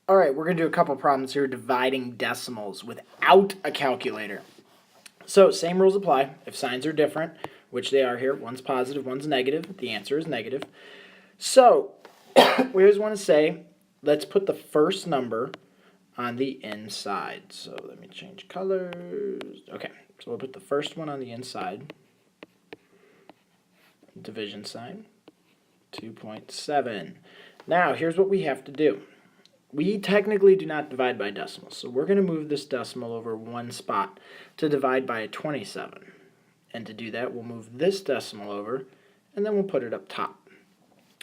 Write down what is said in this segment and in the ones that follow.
All right, we're going to do a couple problems here dividing decimals without a calculator. So same rules apply. If signs are different, which they are here, one's positive, one's negative, the answer is negative. So we always want to say, let's put the first number on the inside. So let me change colors. Okay, so we'll put the first one on the inside. Division sign, 2.7. Now, here's what we have to do. We technically do not divide by decimals, so we're going to move this decimal over one spot to divide by a 27. And to do that, we'll move this decimal over, and then we'll put it up top.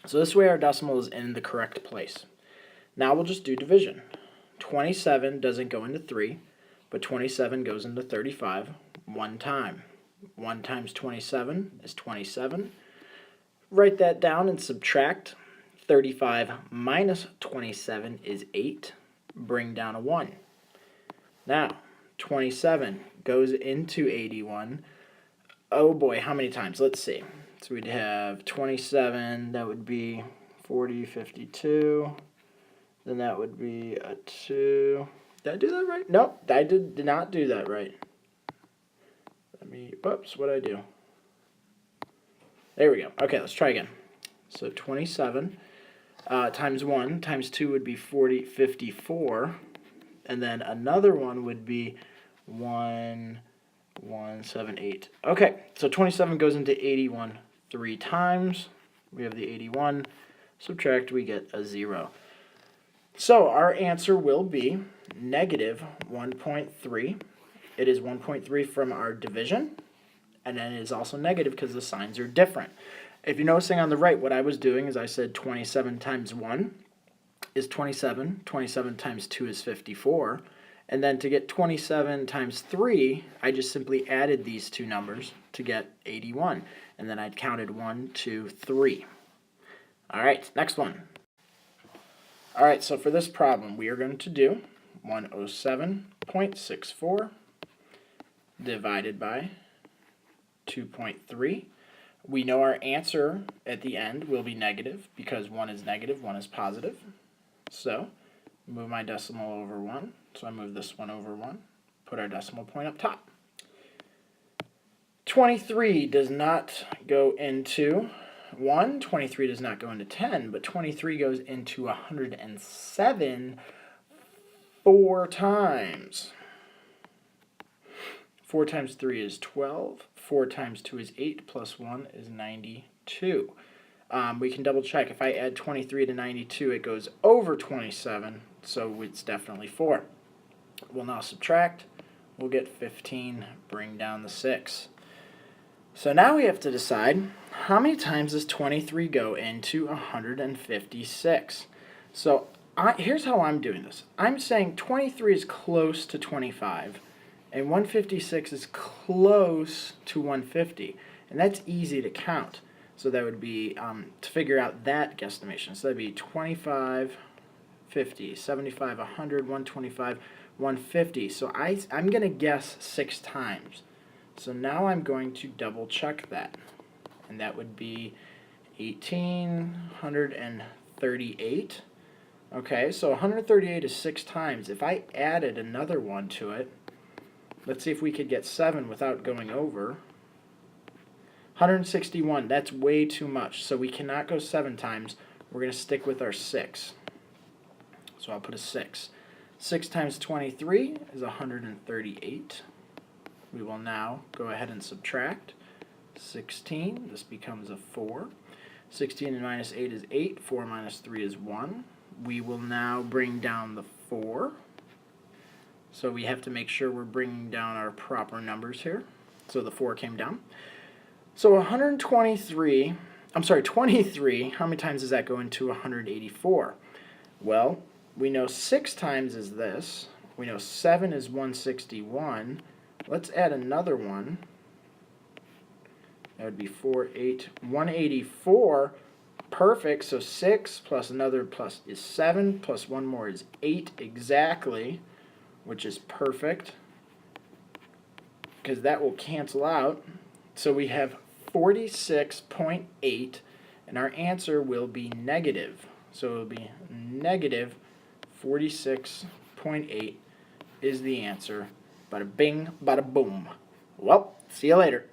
So this way our decimal is in the correct place. Now we'll just do division. 27 doesn't go into 3, but 27 goes into 35 one time. 1 times 27 is 27. Write that down and subtract. 35 minus 27 is 8. Bring down a 1. Now, 27 goes into 81. Oh boy, how many times? Let's see. So we'd have 27, that would be 40, 52. Then that would be a 2. Did I do that right? Nope, I did not do that right. Whoops, what did I do? There we go. Okay, let's try again. So 27 times 1 times 2 would be 54. And then another one would be 178. Okay, so 27 goes into 81 3 times. We have the 81. Subtract, we get a 0. So our answer will be negative 1.3. It is 1.3 from our division, and then it is also negative because the signs are different. If you're noticing on the right, what I was doing is I said 27 times 1 is 27, 27 times 2 is 54, and then to get 27 times 3, I just simply added these two numbers to get 81, and then I'd counted 1, 2, 3. All right, next one. All right, so for this problem, we are going to do 107.64 divided by 2.3. We know our answer at the end will be negative because 1 is negative, 1 is positive. So move my decimal over 1. So I move this one over 1. Put our decimal point up top. 23 does not go into 1. 23 does not go into 10, but 23 goes into 107 4 times. 4 times 3 is 12. 4 times 2 is 8, plus 1 is 92. We can double check. If I add 23 to 92, it goes over 27, so it's definitely 4. We'll now subtract. We'll get 15, bring down the 6. So now we have to decide how many times does 23 go into 156. So here's how I'm doing this. I'm saying 23 is close to 25. And 156 is close to 150, and that's easy to count. So that would be, to figure out that guesstimation, so that would be 25, 50, 75, 100, 125, 150. So I'm going to guess 6 times. So now I'm going to double check that, and that would be 1,838. Okay, so 138 is 6 times. If I added another one to it, let's see if we could get 7 without going over. 161, that's way too much, so we cannot go 7 times. We're going to stick with our 6. So I'll put a 6. 6 times 23 is 138. We will now go ahead and subtract. 16, this becomes a 4. 16 and minus 8 is 8. 4 minus 3 is 1. We will now bring down the 4. So we have to make sure we're bringing down our proper numbers here. So the 4 came down. So 23, how many times does that go into 184? Well, we know 6 times is this. We know 7 is 161. Let's add another one. That would be 4, 8, 184. Perfect. So 6 plus another plus is 7, plus one more is 8 exactly, which is perfect because that will cancel out. So we have 46.8, and our answer will be negative. So it will be negative 46.8 is the answer. Bada bing, bada boom. Well, see you later.